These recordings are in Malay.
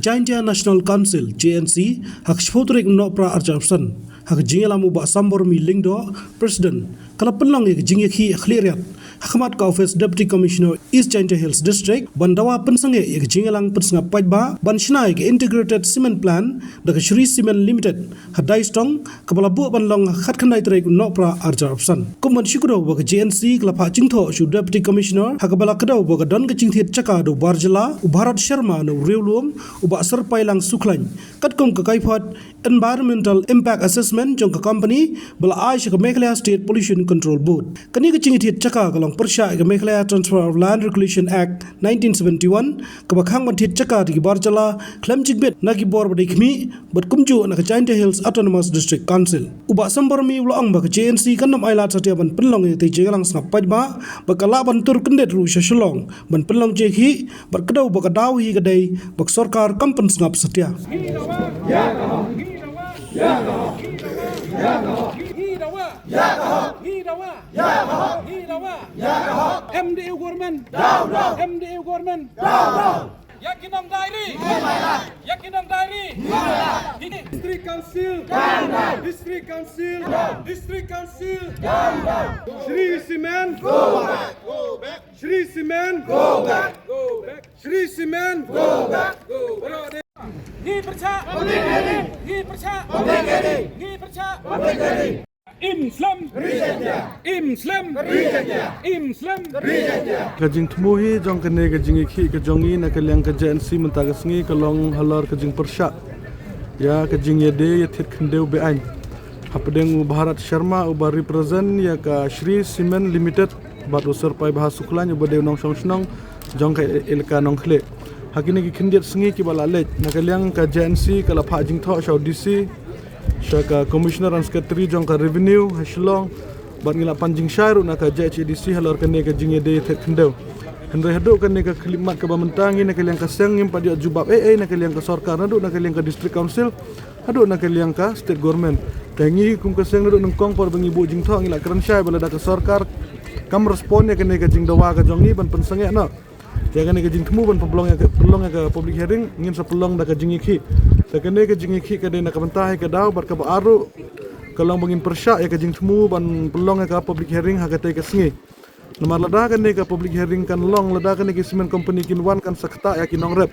Jaintia National Council JNC hak spotrik no pra arjapsan hak jingelamu ba sambor mi lingdo president kala penlang ye jinge khi khlirat Hakmat ka office deputy commissioner East Jaintia Hills district bandawa pensange ye jingelang pensanga pajba banshna ye integrated cement plan da Shri Cement Limited hadai stong kabala bu banlong khat khandai trek no pra arjapsan kumman shikro ba JNC kala pha jingtho shu deputy commissioner hakabala kadaw ba don ka jingthit chaka do barjala Bharat Sharma no rewlum uba serpai lang suklan katkom ka kaifat environmental impact assessment jong ka company bala aish ka Meghalaya State Pollution Control Board kani ka jingthit chaka kalong persya ka Meghalaya Transfer of Land Regulation Act 1971 ka bakhang manthit chaka di barjala klam jigbet nagi bor badai khmi bat kumju na ka Jaintia Hills Autonomous District Council uba sambar mi ulo ang ba ka JNC kanam ailat satia ban penlong te jegalang snapaj ba bakala ban tur kendet ru shalong ban penlong jekhi bar kadaw ba ka daw hi gadai bak sarkar kampan snap satia MDU government down. MDU government down. Yakinam Dairi Yakinam Dairi District Council down. District Council down. District Council down. Shri Cement go back. Go back. Shri Cement go back. Go back. Shri Cement go back. Go back. Ni percha Ni percha Ni percha Islam Kajing tmuhi jong kene kajing iki kajongi na kalyang ka JNC mentagasngi kalong halar kajing persya ya kajing yade yatit khendeu bean hapdeng Bharat Sharma uba represent ya ka Shri Cement Limited bat usar pai bahas suklan uba deu nong song jong ka ilka nong khle hakini ki khendiat sngi ki bala lej na kalyang ka JNC kala pha jing tho shaw DC Shaka Commissioner and Secretary jong ka Revenue Hashlong bat ngila panjing syairu na ka JHDC halor kene ka jingye de thet kendeu hendai hadu kene ka khlimat ka bamantangi na kaliang ka sengim padia jubab na kaliang ka sarkar nadu na kaliang ka district council hadu na kaliang ka state government tangi kum ka seng nadu nengkong por bengi bu jing thong ngila kran syai bala da ka sarkar kam respon ya kene ka jing dawa ka jongi ban pensenge no ya kene ka jing temu ban pelong ya ka public hearing ngin sa pelong da ka jing iki Takane ka jing iki ka de na kabantahe ka daw bar ka baaru kalong bangin persya ya ka jing temu ban pelong ka public hearing ha ka te ka sngi namar lada kan ka public hearing kan long lada kan ki cement company kin wan kan sakta ya kinong rep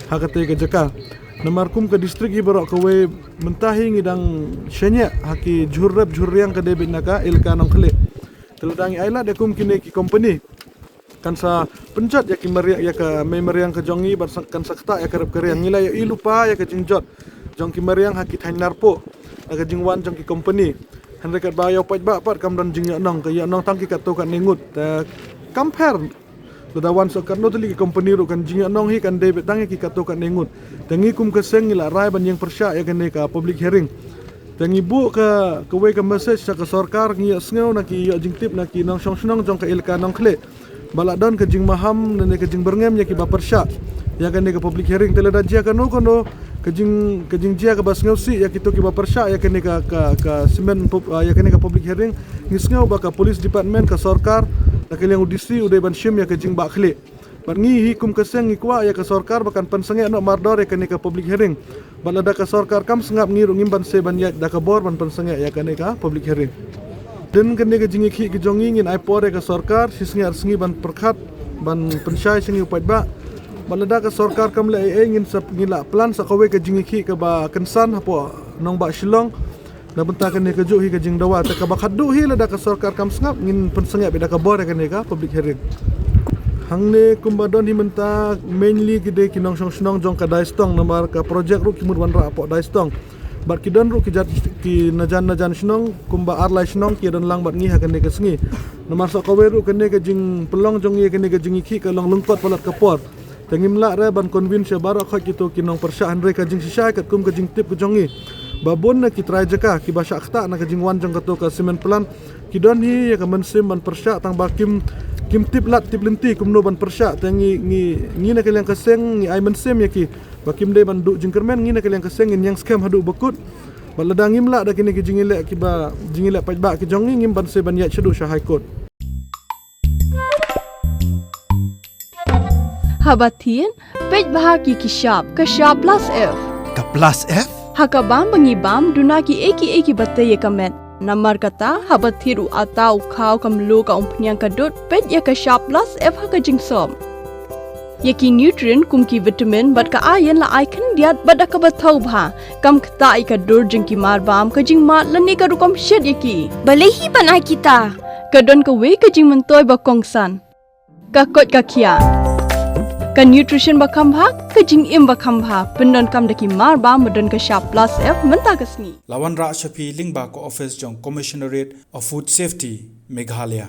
ha ka te ka jaka namar kum ka district i barok ka we mentahi ngidang shenya ha ki jhur rep jhur yang ka de bin ka ilka nong khle teladang aila de kum kine ki company kan sa penjat ya kimariak ya ka memoriang ka jongi bar kan sakta ya karep kariang ngila ya ilupa ya ka jingjot jong kimariang hakit hain narpo aga jingwan jong ki company henrekat bayo paj ba pat kam dan jingya nong ka ya nong tangki ka to kan ningut compare the one so kan no tuli ki company ru kan jingya nong hi kan debit tangi ki ka to kan ningut tangi kum ka seng ngila rai ban yang persya ya kan ka public hearing tangi bu ka we ka message sa ka sarkar ngi sngew na ki ya jingtip na ki nong song snong jong ka ilka nong khle baladon ke jing maham dan ke jing berngem ya ki ba persya ya kan ke public hearing telada jia kan kono ke jing jia ke bas ngeusi ya kitu ki ba persya ya kan ka semen ya kan ke public hearing ngisngau ba ka police department ka sarkar da ke yang udisi uday ban shim ya ke jing ba khle ban ngi hikum ke seng ikwa ya ka sarkar bakan pensenge no mardor ya kan ke public hearing balada ka sarkar kam sengap ngiru ngimban se ban ya da ka bor ban pensenge ya kan ka public hearing dan kene ke jingi ki ke jongi ngin aipore ka sarkar sisngi arsngi ban perkhat ban pensyai singi upat ba balada ka sarkar kam le ngin sap ngila plan sa kawe ke jingi ki ke ba kensan apo nong ba shilong na benta kene ke ju hi ke jing dawa ta ka ba khaddu hi lada ka sarkar kam sngap ngin pensenge beda ka bor kene ka public hearing hangne kumbadon hi menta mainly gide kinong song jong ka daistong namar ka project ru kimur wan ra apo daistong bat kidon ru ki najan snong kumba arlai snong ki dan lang bat ngi ha kene ke sngi namar sa kawe ru kene ke jing pelong jong ye kene ke jing iki ka long lungkot palat kapor tengim la re ban convince bara kha ki to kinong persya andre ka jing sisai kat kum ke jing tip ke jongi babon na ki trai jaka ki basha khta na ke jing wan jong ka to ka cement plan kidon hi ya ka mensim ban persya tang bakim kim tip lat tip lenti kumno ban persya tangi ngi na kaliang kaseng ngi ai mensim ya ki bakim de ban du jingkermen ngi na kaliang kaseng ngin yang scam hadu bekut baladang imla da kini ki jingile ki ba jingile paj ba ki jongi ngim ban se ban ya chedu sha high court habatin pej bahaki kishap kashap plus F Ka plus F? hakabam bangibam dunaki eki batte yekamet namar kata habatiru atau kau kamlu ka umpnyang kadut pej ya kashap plus F hakajing som Yaki nutrient kumki vitamin bat ka ayan la icon diat bat ka bathau bha kam khta ka dur jingki mar bam ka jing mat lani ka rukom shed yaki Balehi panai kita. ka don ka we ka jing mentoy ba kongsan ka kot ka khia ka nutrition ba kham bha ka jing im ba kham bha pendon kam daki mar bam madon ka sharp plus F menta kasni Lawan Ra Shafi Lingba ko office jong Commissionerate of Food Safety Meghalaya